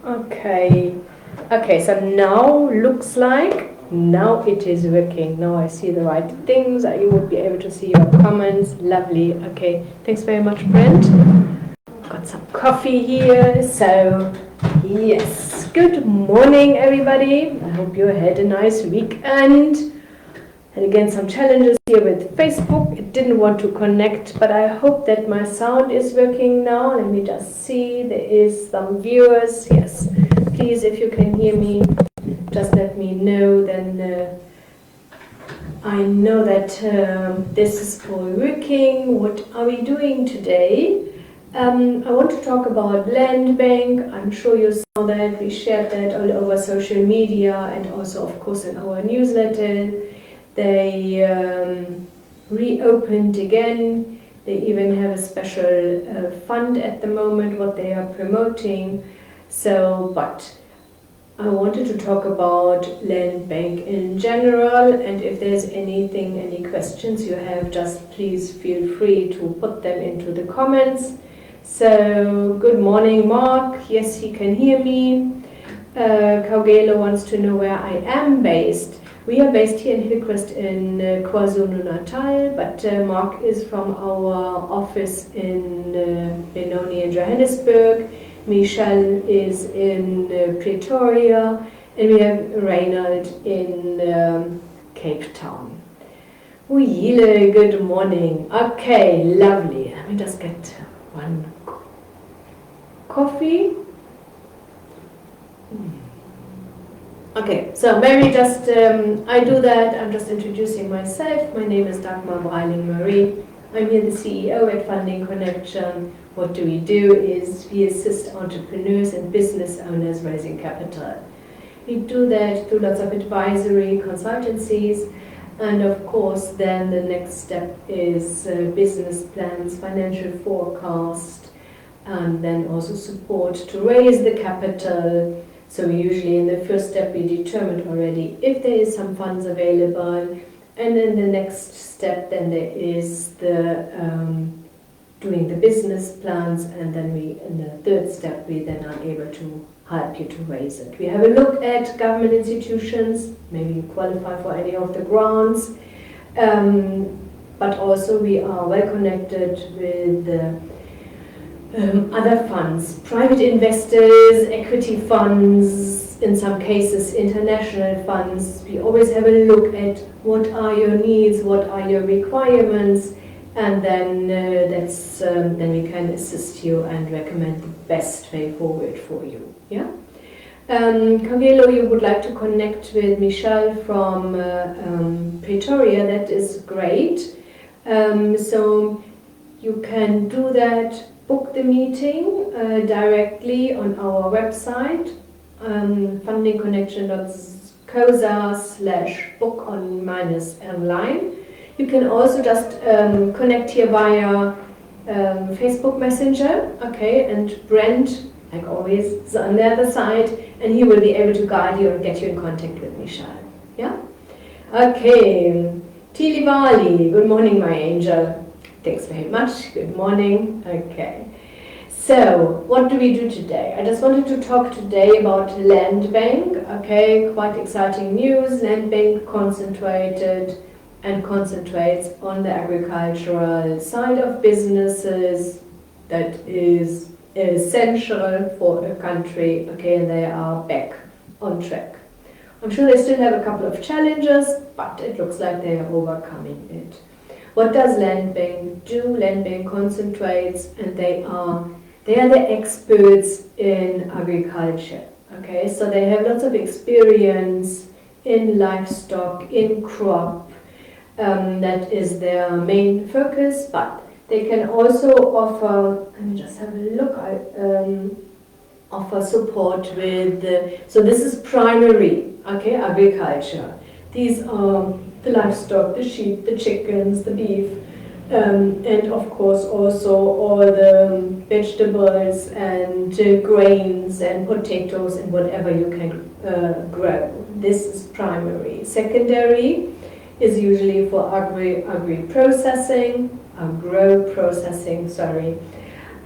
Okay. Okay, so now looks like now it is working. Now I see the right things. You would be able to see your comments. Lovely. Okay. Thanks very much, Brent. Got some coffee here. So, yes. Good morning, everybody. I hope you had a nice weekend. And again, some challenges here with Facebook. It didn't want to connect, but I hope that my sound is working now. Let me just see. There is some viewers. Yes. Please, if you can hear me, just let me know. Then I know that this is all working. What are we doing today? I want to talk about Landbank. I'm sure you saw that. We shared that all over social media and also, of course, in our newsletter. They reopened again. They even have a special fund at the moment, what they are promoting. So, but I wanted to talk about Landbank in general, and if there's anything, any questions you have, just please feel free to put them into the comments. So, good morning, Mark. Yes, he can hear me. Kaugelo wants to know where I am based. We are based here in Hillcrest in KwaZulu-Natal, but Mark is from our office in Benoni in Johannesburg. Michelle is in Pretoria, and we have Reinhard in Cape Town. Uyile, good morning. Okay, lovely. Let me just get one coffee. Okay, so maybe just I do that. I'm just introducing myself. My name is Dagmar Breiling-Marie. I'm here the CEO at Funding Connection. What do? Is we assist entrepreneurs and business owners raising capital. We do that through lots of advisory consultancies, and of course then the next step is business plans, financial forecast, and then also support to raise the capital. So usually in the first step we determined already if there is some funds available, and in the next step then there is the doing the business plans, and then we in the third step we then are able to help you to raise it. We have a look at government institutions, maybe you qualify for any of the grants, but also we are well connected with other funds, private investors, equity funds, in some cases international funds. We always have a look at what are your needs, what are your requirements, and then then we can assist you and recommend the best way forward for you. Yeah. Kaugelo, you would like to connect with Michelle from Pretoria. That is great. So you can do that. Book the meeting directly on our website, fundingconnection.coza/book-online. You can also just connect here via Facebook Messenger, okay, and Brent, like always, is on the other side, and he will be able to guide you and get you in contact with Michelle. Yeah? Okay. Tili Bali, good morning, my angel. Thanks very much. Good morning. Okay. So, what do we do today? I just wanted to talk today about Landbank. Okay, quite exciting news. Landbank concentrates on the agricultural side of businesses that is essential for a country. Okay, and they are back on track. I'm sure they still have a couple of challenges, but it looks like they are overcoming it. What does Landbank do? Landbank concentrates, and they are the experts in agriculture. Okay, so they have lots of experience in livestock, in crop. That is their main focus, but they can also offer. Let me just have a look. Offer support with. So this is primary. Okay, agriculture. These are the livestock, the sheep, the chickens, the beef, and of course also all the vegetables and grains and potatoes and whatever you can grow. This is primary. Secondary is usually for agro-processing, sorry.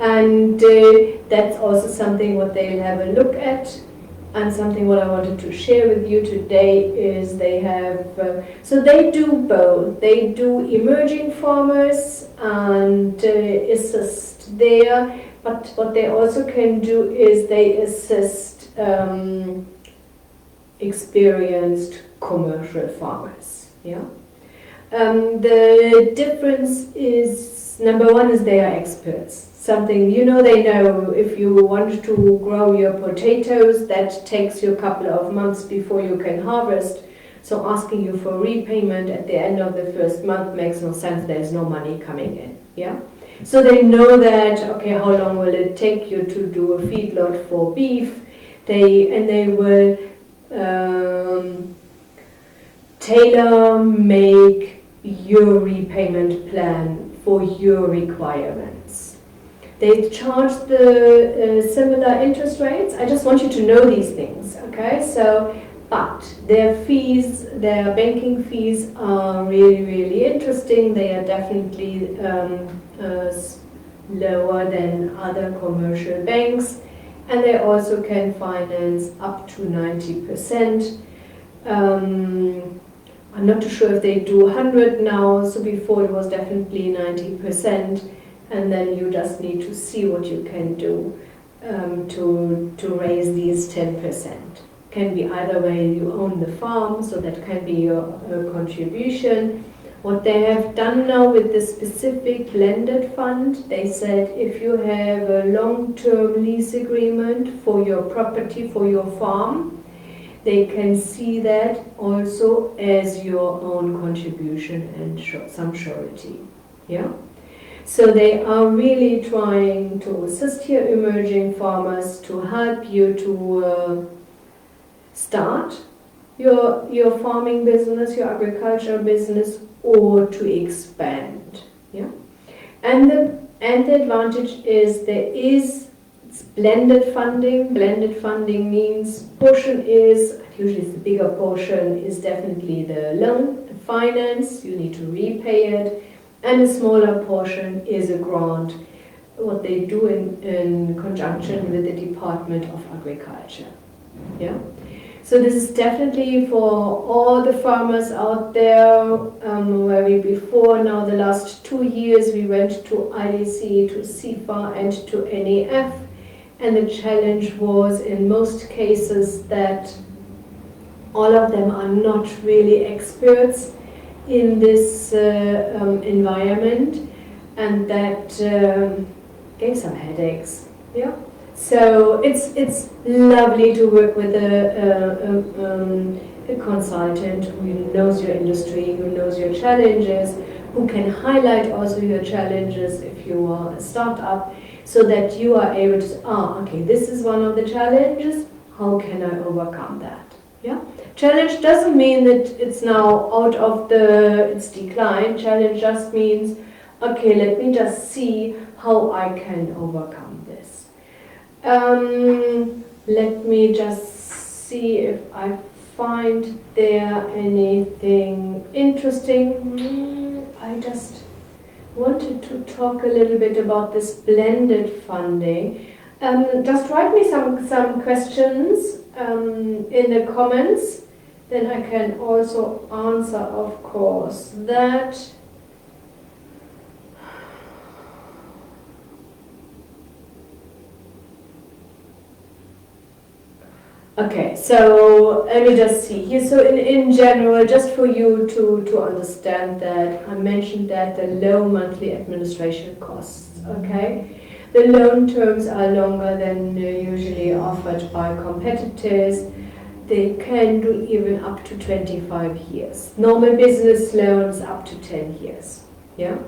And that's also something what they'll have a look at. And something what I wanted to share with you today is they have, so they do both. They do emerging farmers and assist there, but what they also can do is they assist experienced commercial farmers. Yeah. The difference is, number one is they are experts. Something, they know if you want to grow your potatoes, that takes you a couple of months before you can harvest. So asking you for repayment at the end of the first month makes no sense. There's no money coming in. Yeah. So they know that, okay, how long will it take you to do a feedlot for beef? They will tailor make your repayment plan for your requirements. They charge the similar interest rates. I just want you to know these things, okay? So, but their fees, their banking fees are really, really interesting. They are definitely lower than other commercial banks, and they also can finance up to 90%. I'm not too sure if they do 100 now, so before it was definitely 90%. And then you just need to see what you can do to raise these 10%. Can be either way, you own the farm, so that can be your contribution. What they have done now with the specific blended fund, they said if you have a long-term lease agreement for your property, for your farm, they can see that also as your own contribution and some surety. Yeah? So they are really trying to assist your emerging farmers, to help you to start your farming business, your agricultural business, or to expand. Yeah, and the advantage is there is blended funding. Blended funding means portion is usually the bigger portion is definitely the loan, the finance. You need to repay it. And a smaller portion is a grant, what they do in conjunction with the Department of Agriculture. Yeah. So this is definitely for all the farmers out there. Where we before, now the last 2 years, we went to IDC, to CIFA, and to NEF, and the challenge was in most cases that all of them are not really experts in this environment, and that gave some headaches. Yeah. So it's lovely to work with a consultant who knows your industry, who knows your challenges, who can highlight also your challenges if you are a startup, so that you are able to say, okay, this is one of the challenges. How can I overcome that? Yeah. Challenge doesn't mean that it's now out of its decline. Challenge just means, okay, let me just see how I can overcome this. Let me just see if I find there anything interesting. I just wanted to talk a little bit about this blended funding. Just write me some questions in the comments, then I can also answer, of course, that. Okay, so let me just see here. So in general, just for you to understand that, I mentioned that the low monthly administration costs, okay? The loan terms are longer than usually offered by competitors. They can do even up to 25 years. Normal business loans up to 10 years. Yeah.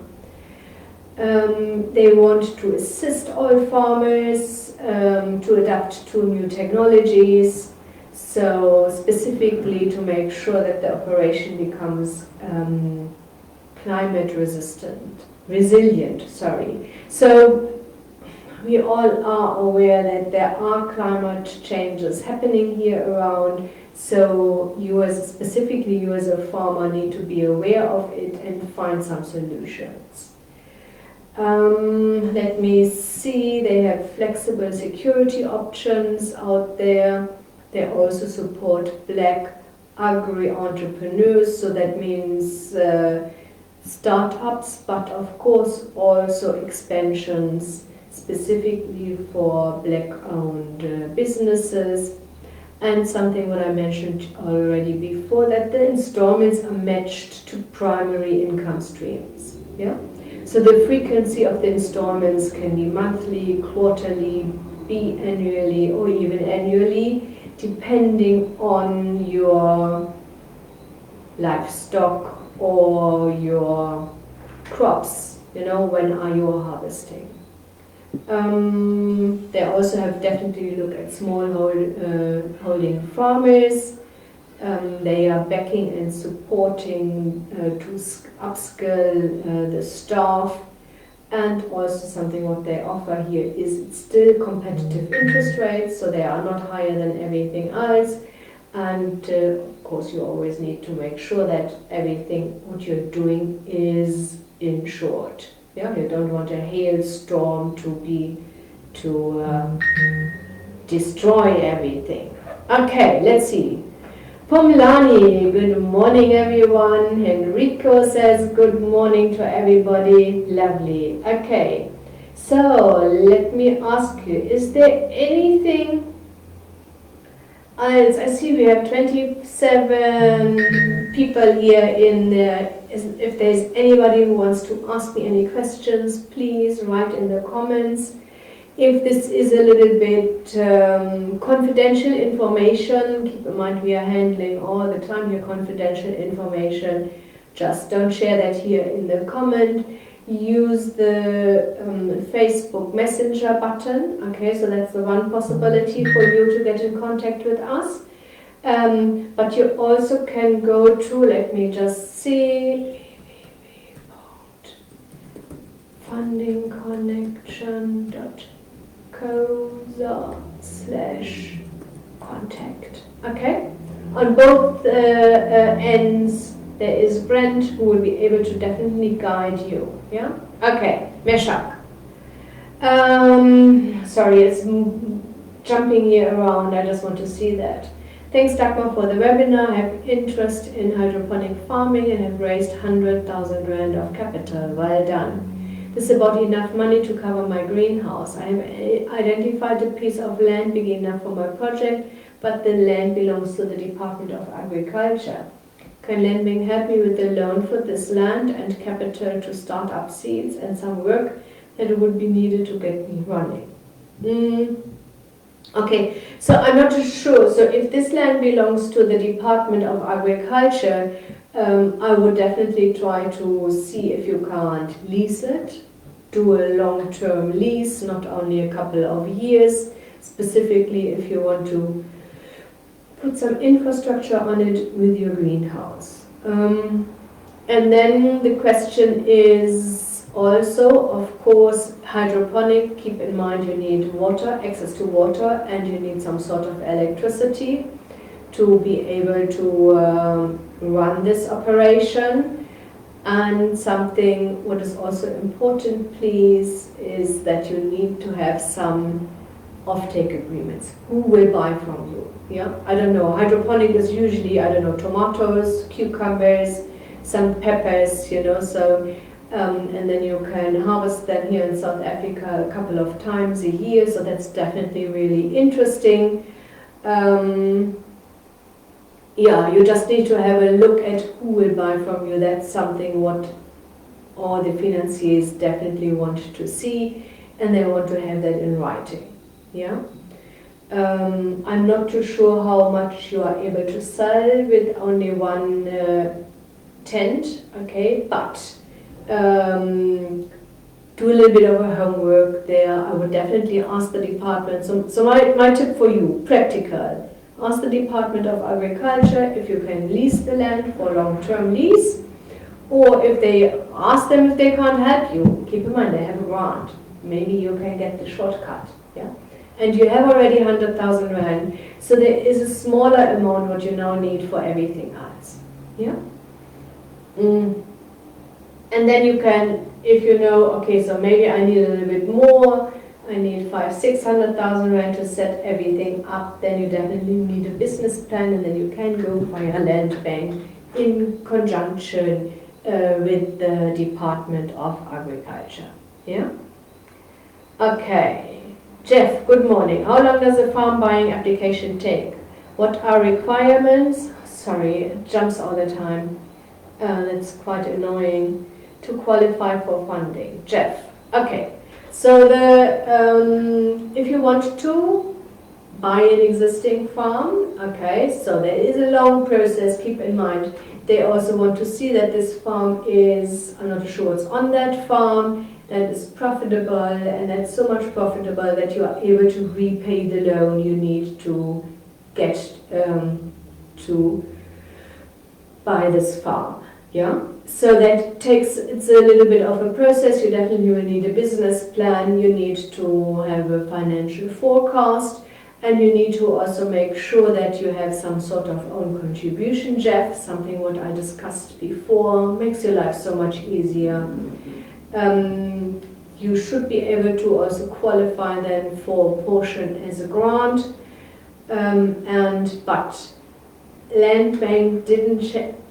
They want to assist all farmers to adapt to new technologies. So specifically to make sure that the operation becomes climate resilient. So we all are aware that there are climate changes happening here around, so specifically you as a farmer need to be aware of it and find some solutions. Let me see, they have flexible security options out there. They also support black agri-entrepreneurs, so that means startups, but of course also expansions specifically for black-owned businesses. And something what I mentioned already before, that the installments are matched to primary income streams. Yeah. So the frequency of the installments can be monthly, quarterly, biannually, or even annually, depending on your livestock or your crops. You know, when are you harvesting? They also have definitely looked at small holding farmers. They are backing and supporting to upskill the staff, and also something what they offer here is still competitive interest rates, so they are not higher than everything else. And of course, you always need to make sure that everything what you're doing is insured. Yeah, you don't want a hailstorm to destroy everything. Okay, let's see. Pomlani, good morning everyone. Enrico says good morning to everybody. Lovely. Okay, so let me ask you, is there anything else? I see we have 27 people here in there. If there's anybody who wants to ask me any questions, please write in the comments. If this is a little bit confidential information, keep in mind we are handling all the time your confidential information. Just don't share that here in the comment. Use the Facebook Messenger button. Okay, so that's the one possibility for you to get in contact with us. But you also can go to, let me just see, fundingconnection.co/contact. Okay, on both ends there is Brent who will be able to definitely guide you. Yeah. Okay, Meshach. Sorry, it's jumping here around. I just want to see that. Thanks, Dagmar, for the webinar. I have interest in hydroponic farming and have raised 100,000 Rand of capital. Well done. This is about enough money to cover my greenhouse. I have identified a piece of land big enough for my project, but the land belongs to the Department of Agriculture. Can Landbank help me with the loan for this land and capital to start up seeds and some work that would be needed to get me running? Okay, so I'm not too sure. So if this land belongs to the Department of Agriculture, I would definitely try to see if you can't lease it. Do a long-term lease, not only a couple of years, specifically if you want to put some infrastructure on it with your greenhouse. And then the question is also, of course, hydroponic. Keep in mind you need water, access to water, and you need some sort of electricity to be able to run this operation. And something what is also important, please, is that you need to have some offtake agreements. Who will buy from you? Yeah, I don't know. Hydroponic is usually, I don't know, tomatoes, cucumbers, some peppers, you know, so and then you can harvest them here in South Africa a couple of times a year, so that's definitely really interesting. Yeah, you just need to have a look at who will buy from you. That's something what all the financiers definitely want to see, and they want to have that in writing. Yeah. I'm not too sure how much you are able to sell with only one tent, okay, but do a little bit of a homework there. I would definitely ask the department. So my tip for you, practical. Ask the Department of Agriculture if you can lease the land for long-term lease, or if they ask them if they can't help you. Keep in mind they have a grant. Maybe you can get the shortcut. Yeah, and you have already 100,000 Rand, so there is a smaller amount what you now need for everything else. Yeah. And then you can, if you know, okay, so maybe I need a little bit more, I need 500,000-600,000 rand to set everything up, then you definitely need a business plan, and then you can go via Landbank in conjunction with the Department of Agriculture. Yeah? Okay. Jeff, good morning. How long does a farm buying application take? What are requirements? Sorry, it jumps all the time. That's quite annoying. To qualify for funding. Jeff. Okay. So if you want to buy an existing farm, okay, so there is a long process. Keep in mind, they also want to see that this farm is, I'm not sure what's on that farm, that is profitable, and that's so much profitable that you are able to repay the loan you need to get to buy this farm. Yeah, so that takes, it's a little bit of a process. You definitely will need a business plan, you need to have a financial forecast, and you need to also make sure that you have some sort of own contribution, Jeff, something what I discussed before, makes your life so much easier. You should be able to also qualify then for a portion as a grant, but Landbank didn't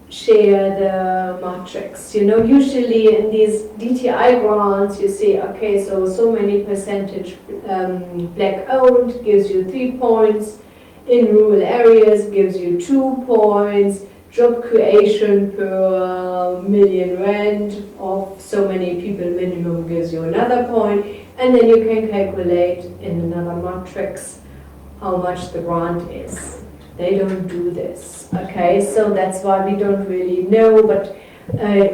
share the matrix. You know, usually in these DTI grants, you see, okay, so many percentage black owned gives you 3 points, in rural areas gives you 2 points, job creation per million rand of so many people minimum gives you another point, and then you can calculate in another matrix how much the grant is. They don't do this, okay, so that's why we don't really know, but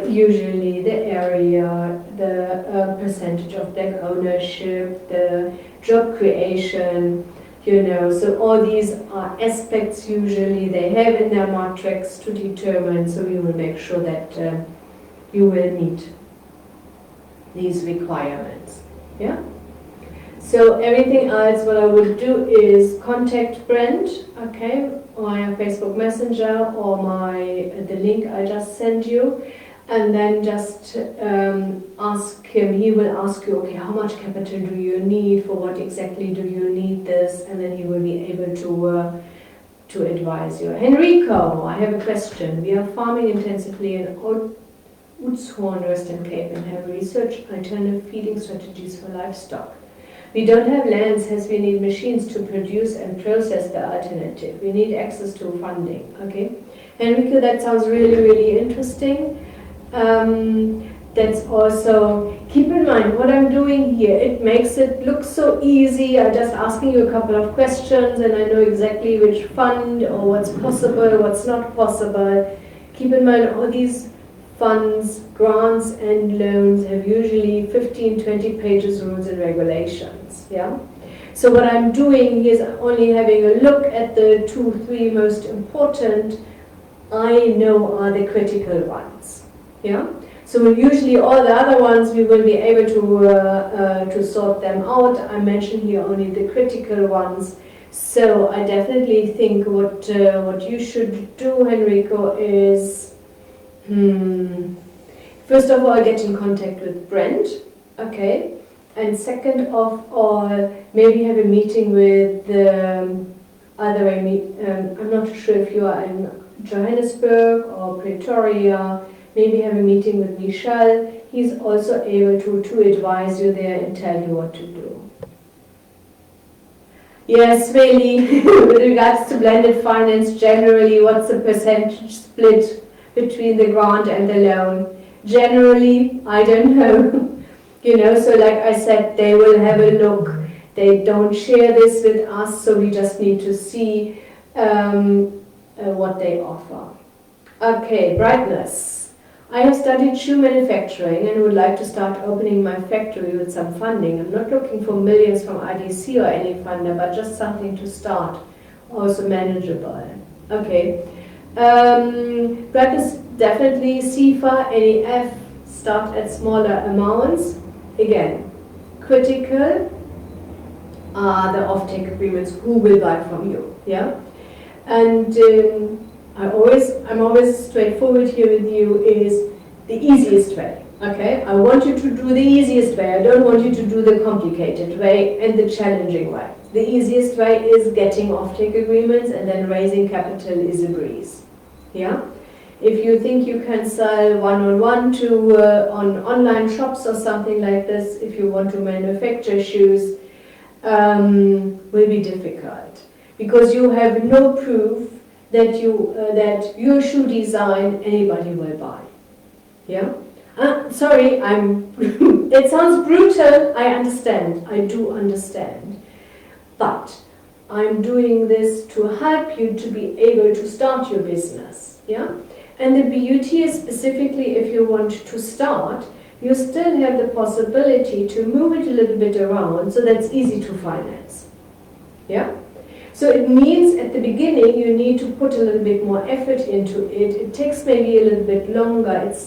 usually the area, the percentage of black ownership, the job creation, you know, so all these are aspects usually they have in their matrix to determine, so we will make sure that you will meet these requirements, yeah? So everything else, what I would do is contact Brent, okay, via Facebook Messenger or the link I just sent you, and then just ask him. He will ask you, okay, how much capital do you need, for what exactly do you need this, and then he will be able to advise you. Henrico, I have a question. We are farming intensively in Oudtshoorn, Western Cape, and have researched alternative feeding strategies for livestock. We don't have lands as we need machines to produce and process the alternative. We need access to funding, okay? Enrico, that sounds really, really interesting. That's also, keep in mind what I'm doing here, it makes it look so easy. I'm just asking you a couple of questions and I know exactly which fund or what's possible, what's not possible. Keep in mind all these funds, grants and loans have usually 15-20 pages rules and regulations, yeah? So what I'm doing is only having a look at the 2-3 most important I know are the critical ones, yeah? So usually all the other ones we will be able to sort them out. I mentioned here only the critical ones. So I definitely think what you should do, Enrico, is first of all, get in contact with Brent, okay? And second of all, maybe have a meeting with I'm not sure if you are in Johannesburg or Pretoria, maybe have a meeting with Michel. He's also able to advise you there and tell you what to do. Yes, really, with regards to blended finance, generally, what's the percentage split between the grant and the loan? Generally, I don't know. You know, so like I said, they will have a look. They don't share this with us, so we just need to see what they offer. Okay, brightness. I have studied shoe manufacturing and would like to start opening my factory with some funding. I'm not looking for millions from IDC or any funder, but just something to start, also manageable. Okay. Brightness, definitely CFA, NEF, start at smaller amounts. Again, critical are the offtake agreements, who will buy from you, yeah? And I'm always straightforward here with you, is the easiest way. Okay, I want you to do the easiest way. I don't want you to do the complicated way and the challenging way. The easiest way is getting offtake agreements, and then raising capital is a breeze. Yeah? If you think you can sell one-on-one to on online shops or something like this, if you want to manufacture shoes, will be difficult because you have no proof that your shoe design anybody will buy. Yeah. Sorry, it sounds brutal, I understand, I do understand. But I'm doing this to help you to be able to start your business, yeah? And the beauty is specifically if you want to start, you still have the possibility to move it a little bit around so that's easy to finance, yeah? So it means at the beginning you need to put a little bit more effort into it. It takes maybe a little bit longer. It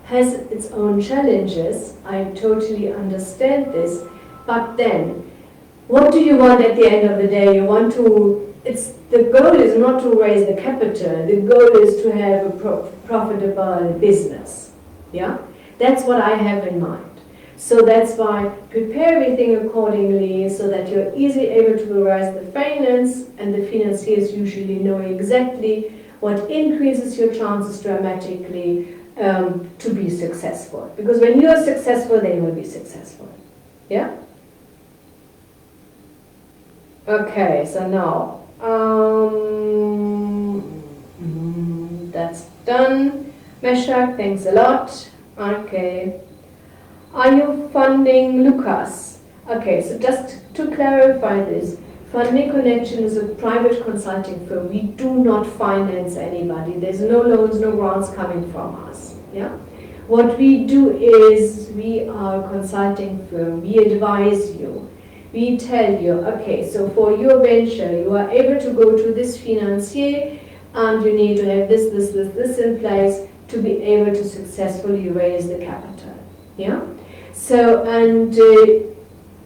has its own challenges. I totally understand this. But then, what do you want at the end of the day? You want to, the goal is not to raise the capital. The goal is to have a profitable business. Yeah? That's what I have in mind. So that's why prepare everything accordingly so that you're easily able to raise the finance, and the financiers usually know exactly what increases your chances dramatically to be successful. Because when you're successful, they will be successful. Yeah? Okay, so now that's done. Meshach, thanks a lot. Okay. Are you funding Lucas? Okay, so just to clarify this, Funding Connection is a private consulting firm. We do not finance anybody. There's no loans, no grants coming from us. Yeah. What we do is we are a consulting firm. We advise you. We tell you, okay, so for your venture, you are able to go to this financier, and you need to have this in place to be able to successfully raise the capital. Yeah. So, and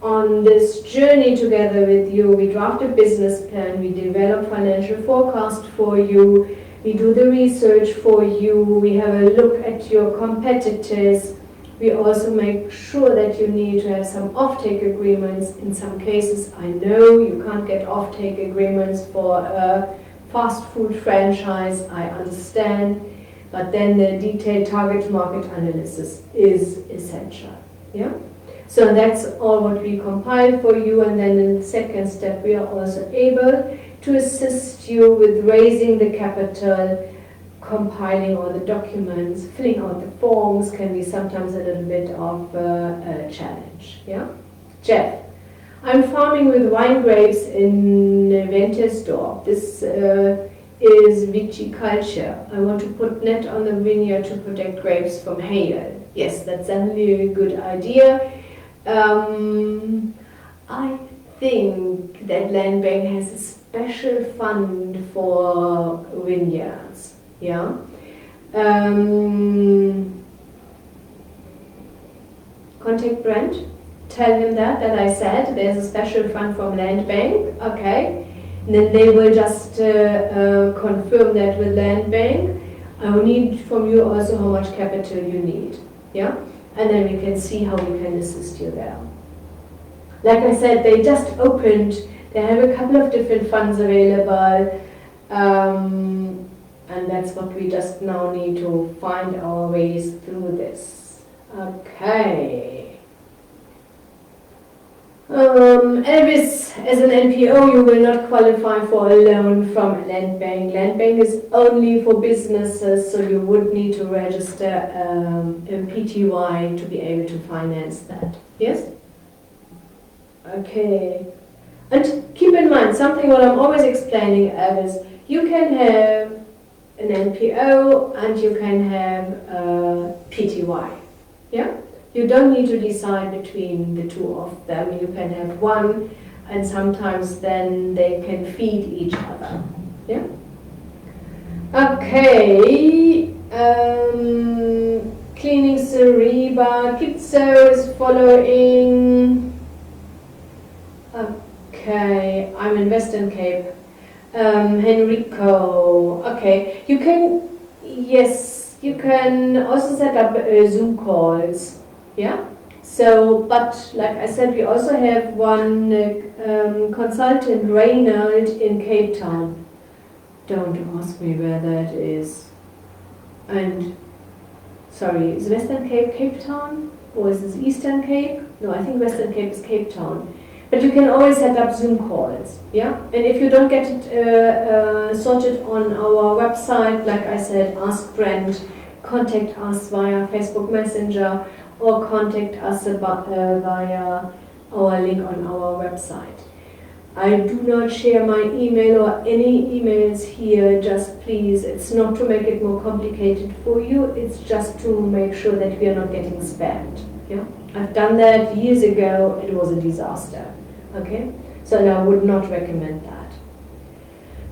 on this journey together with you, we draft a business plan, we develop financial forecast for you, we do the research for you, we have a look at your competitors, we also make sure that you need to have some offtake agreements. In some cases, I know you can't get offtake agreements for a fast food franchise, I understand, but then the detailed target market analysis is essential. Yeah? So that's all what we compile for you, and then in the second step we are also able to assist you with raising the capital, compiling all the documents, filling out the forms can be sometimes a little bit of a challenge. Yeah? Jeff, I'm farming with wine grapes in Ventersdorf. This is viticulture. I want to put net on the vineyard to protect grapes from hail. Yes, that's definitely a good idea. I think that Landbank has a special fund for vineyards. Yeah. Contact Brent. Tell him that I said there's a special fund from Landbank. Okay. And then they will just confirm that with Landbank. I will need from you also how much capital you need. Yeah? And then we can see how we can assist you there. Like I said, they just opened, they have a couple of different funds available, and that's what we just now need to find our ways through this. Okay. Elvis, as an NPO, you will not qualify for a loan from Landbank. Landbank is only for businesses, so you would need to register a PTY to be able to finance that. Yes? Okay. And keep in mind, something what I'm always explaining, Elvis, you can have an NPO and you can have a PTY. Yeah? You don't need to decide between the two of them. You can have one, and sometimes then they can feed each other. Yeah? Okay. Cleaning Cereba. Kitso is following. Okay. I'm in Western Cape. Henrico. Okay. You can, yes, You can also set up Zoom calls, yeah? So, but like I said, we also have one consultant, Reynald, in Cape Town. Don't ask me where that is. And, sorry, is Western Cape Cape Town? Or is this Eastern Cape? No, I think Western Cape is Cape Town. But you can always set up Zoom calls, yeah? And if you don't get it sorted on our website, like I said, ask Brent, contact us via Facebook Messenger, or contact us via our link on our website. I do not share my email or any emails here, just please, it's not to make it more complicated for you, it's just to make sure that we are not getting spammed. Yeah? I've done that years ago, it was a disaster. Okay? So I would not recommend that.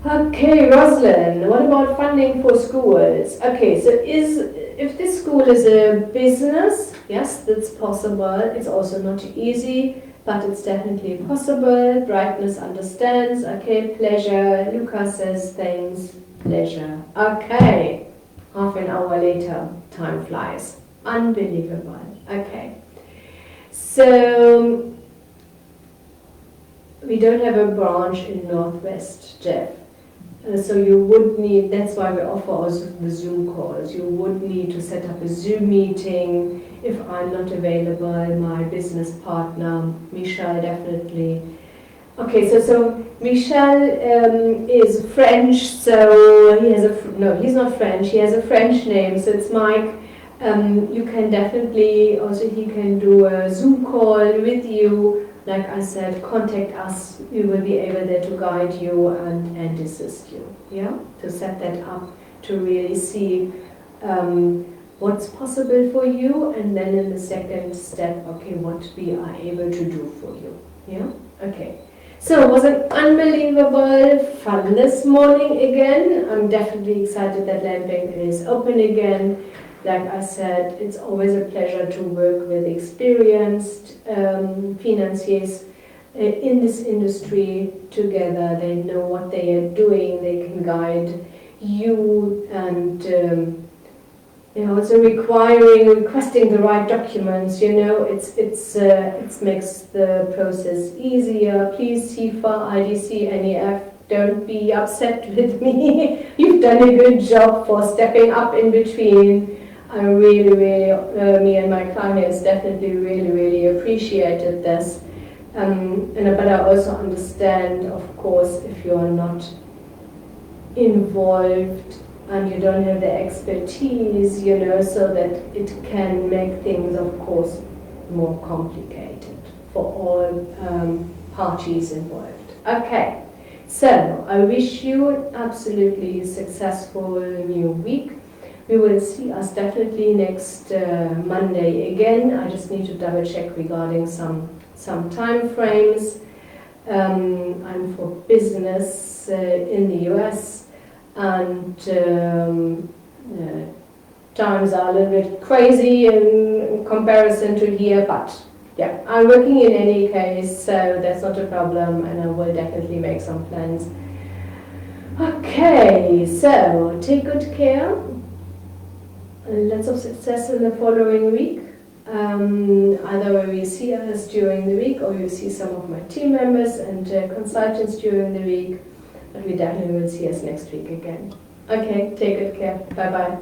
Okay, Rosalind, what about funding for schools? Okay, so if this school is a business, yes, that's possible. It's also not easy, but it's definitely possible. Brightness understands. Okay, pleasure. Lucas says thanks. Pleasure. Okay, half an hour later, time flies. Unbelievable. Okay, so we don't have a branch in Northwest, Jeff. So you would need, that's why we offer also the Zoom calls. You would need to set up a Zoom meeting. If I'm not available, my business partner, Michel, definitely. Okay, so Michel is French, so he has no, he's not French, he has a French name, so it's Mike. You can definitely, also he can do a Zoom call with you. Like I said, contact us. We will be able there to guide you and assist you. Yeah, to set that up, to really see what's possible for you, and then in the second step, okay, what we are able to do for you. Yeah, okay. So it was an unbelievable fun this morning again. I'm definitely excited that Landbank is open again. Like I said, it's always a pleasure to work with experienced financiers in this industry together. They know what they are doing, they can guide you, and also requesting the right documents. It makes the process easier. Please, CIFA, IDC, NEF, don't be upset with me. You've done a good job for stepping up in between. I really, me and my clients definitely really appreciated this. But I also understand, of course, if you are not involved and you don't have the expertise, so that it can make things, of course, more complicated for all parties involved. Okay, so I wish you an absolutely successful new week. We will see us definitely next Monday again. I just need to double check regarding some time frames. I'm for business in the US, and times are a little bit crazy in comparison to here, but yeah, I'm working in any case, so that's not a problem, and I will definitely make some plans. Okay, so take good care. Lots of success in the following week. Either where we see us during the week, or you see some of my team members and consultants during the week. But we definitely will see us next week again. Okay, take good care. Bye bye.